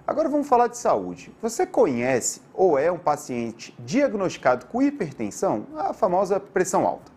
Agora vamos falar de saúde. Você conhece ou é um paciente diagnosticado com hipertensão, a famosa pressão alta?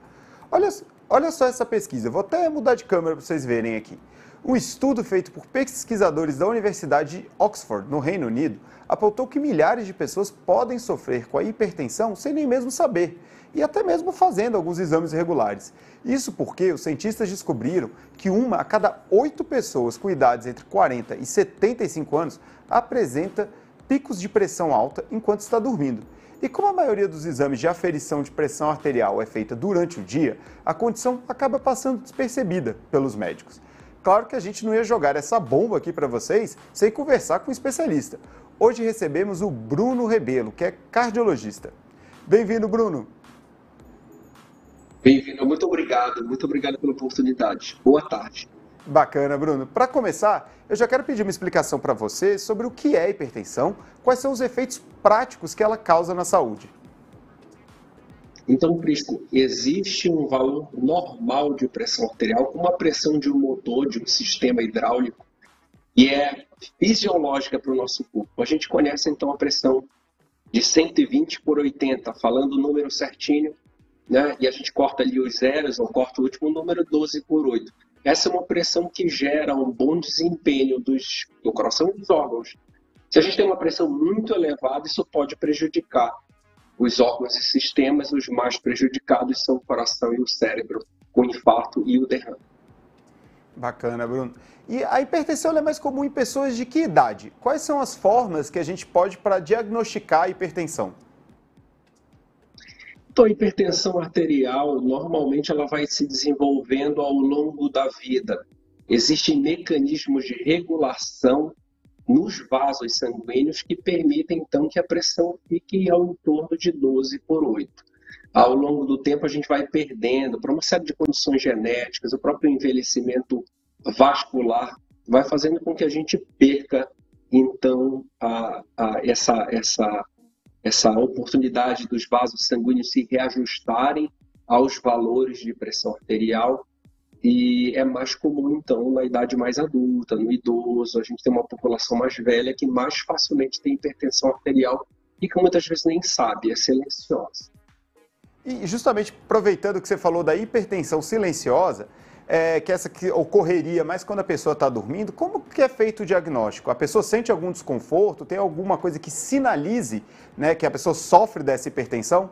Olha, olha só essa pesquisa, vou até mudar de câmera para vocês verem aqui. Um estudo feito por pesquisadores da Universidade de Oxford, no Reino Unido, apontou que milhares de pessoas podem sofrer com a hipertensão sem nem mesmo saber, e até mesmo fazendo alguns exames regulares. Isso porque os cientistas descobriram que 1 a cada 8 pessoas com idades entre 40 e 75 anos apresenta picos de pressão alta enquanto está dormindo. E como a maioria dos exames de aferição de pressão arterial é feita durante o dia, a condição acaba passando despercebida pelos médicos. Claro que a gente não ia jogar essa bomba aqui para vocês sem conversar com um especialista. Hoje recebemos o Bruno Rebelo, que é cardiologista. Bem-vindo, Bruno. Bem-vindo, muito obrigado pela oportunidade. Boa tarde. Bacana, Bruno. Para começar, eu já quero pedir uma explicação para você sobre o que é hipertensão, quais são os efeitos práticos que ela causa na saúde. Então, Prisco, existe um valor normal de pressão arterial, como a pressão de um motor, de um sistema hidráulico, e é fisiológica para o nosso corpo. A gente conhece, então, a pressão de 120/80, falando o número certinho, né? E a gente corta ali os zeros, ou corta o último número, 12/8. Essa é uma pressão que gera um bom desempenho do coração e dos órgãos. Se a gente tem uma pressão muito elevada, isso pode prejudicar os órgãos e sistemas. Os mais prejudicados são o coração e o cérebro, com o infarto e o derrame. Bacana, Bruno. E a hipertensão é mais comum em pessoas de que idade? Quais são as formas que a gente pode para diagnosticar a hipertensão? Então, a hipertensão arterial, normalmente, ela vai se desenvolvendo ao longo da vida. Existem mecanismos de regulação nos vasos sanguíneos que permitem, então, que a pressão fique ao entorno de 12/8. Ao longo do tempo, a gente vai perdendo, por uma série de condições genéticas, o próprio envelhecimento vascular vai fazendo com que a gente perca, então, essa oportunidade dos vasos sanguíneos se reajustarem aos valores de pressão arterial, e é mais comum, então, na idade mais adulta, no idoso. A gente tem uma população mais velha que mais facilmente tem hipertensão arterial e que muitas vezes nem sabe, é silenciosa. E justamente aproveitando que você falou da hipertensão silenciosa, que essa que ocorreria mais quando a pessoa está dormindo, como que é feito o diagnóstico? A pessoa sente algum desconforto? Tem alguma coisa que sinalize, né, que a pessoa sofre dessa hipertensão?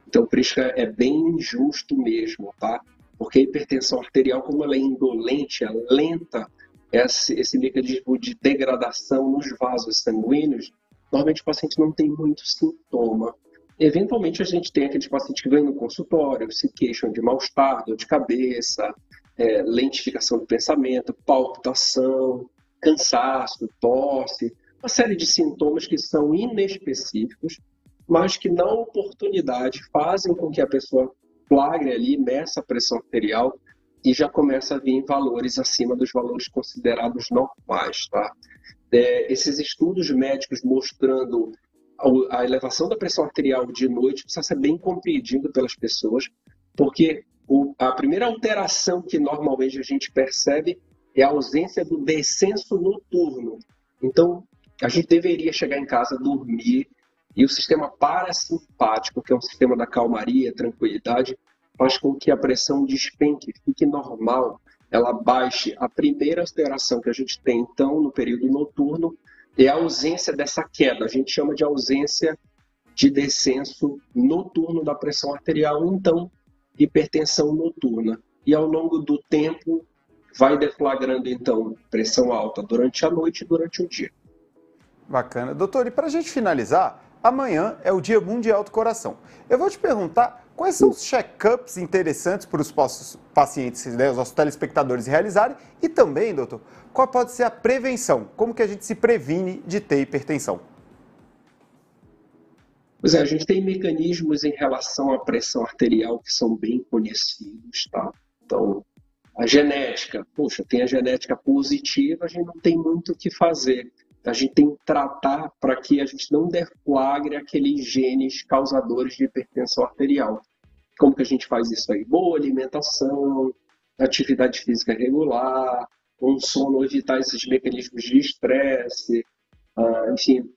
Então, Prisca, é bem injusto mesmo, tá? Porque a hipertensão arterial, como ela é indolente, é lenta, esse mecanismo de degradação nos vasos sanguíneos, normalmente o paciente não tem muito sintoma. Eventualmente, a gente tem aqueles pacientes que vêm no consultório, se queixam de mal-estar, dor de cabeça, lentificação do pensamento, palpitação, cansaço, tosse, uma série de sintomas que são inespecíficos, mas que na oportunidade fazem com que a pessoa flagre ali, meça a pressão arterial e já começa a vir em valores acima dos valores considerados normais, tá? Esses estudos médicos mostrando a elevação da pressão arterial de noite precisa ser bem compreendido pelas pessoas, porque a primeira alteração que normalmente a gente percebe é a ausência do descenso noturno. Então, a gente deveria chegar em casa, dormir, e o sistema parasimpático, que é um sistema da calmaria, tranquilidade, faz com que a pressão despenque, fique normal, ela baixe. A primeira alteração que a gente tem, então, no período noturno, é a ausência dessa queda. A gente chama de ausência de descenso noturno da pressão arterial, então, hipertensão noturna. E ao longo do tempo, vai deflagrando, então, pressão alta durante a noite e durante o dia. Bacana. Doutor, e para a gente finalizar, amanhã é o Dia Mundial do Coração. Eu vou te perguntar quais são os check-ups interessantes para os pacientes, né, os nossos telespectadores realizarem, e também, doutor, qual pode ser a prevenção? Como que a gente se previne de ter hipertensão? Pois é, a gente tem mecanismos em relação à pressão arterial que são bem conhecidos, tá? Então, a genética, tem a genética positiva, a gente não tem muito o que fazer. A gente tem que tratar para que a gente não deflagre aqueles genes causadores de hipertensão arterial. Como que a gente faz isso aí? Boa alimentação, atividade física regular, um sono, evitar esses mecanismos de estresse, enfim,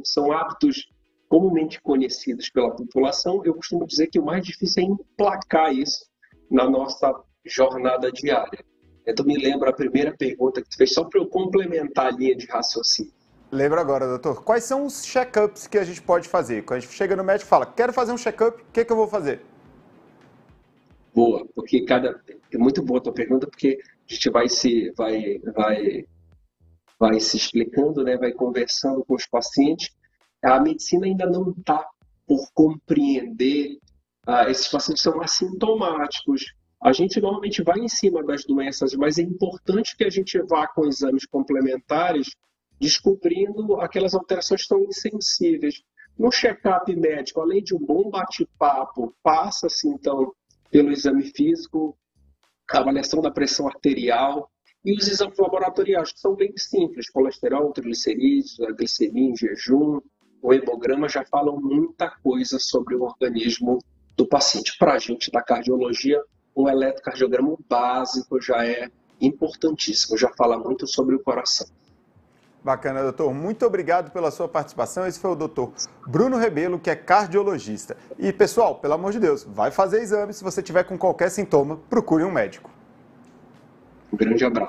são hábitos comumente conhecidos pela população. Eu costumo dizer que o mais difícil é emplacar isso na nossa jornada diária. Então me lembra a primeira pergunta que tu fez, só para eu complementar a linha de raciocínio. Lembra agora, doutor, quais são os check-ups que a gente pode fazer? Quando a gente chega no médico e fala, quero fazer um check-up, o que eu vou fazer? Boa, porque é muito boa a tua pergunta, porque a gente vai se explicando, né? Vai conversando com os pacientes. A medicina ainda não está por compreender, esses pacientes são assintomáticos. A gente normalmente vai em cima das doenças, mas é importante que a gente vá com exames complementares descobrindo aquelas alterações que estão insensíveis. No check-up médico, além de um bom bate-papo, passa-se então pelo exame físico, a avaliação da pressão arterial e os exames laboratoriais, que são bem simples, colesterol, triglicerídeos, a glicemia em jejum, o hemograma já falam muita coisa sobre o organismo do paciente. Para a gente da cardiologia, um eletrocardiograma básico já é importantíssimo, já fala muito sobre o coração. Bacana, doutor. Muito obrigado pela sua participação. Esse foi o doutor Bruno Rebelo, que é cardiologista. E, pessoal, pelo amor de Deus, vai fazer exame. Se você tiver com qualquer sintoma, procure um médico. Um grande abraço.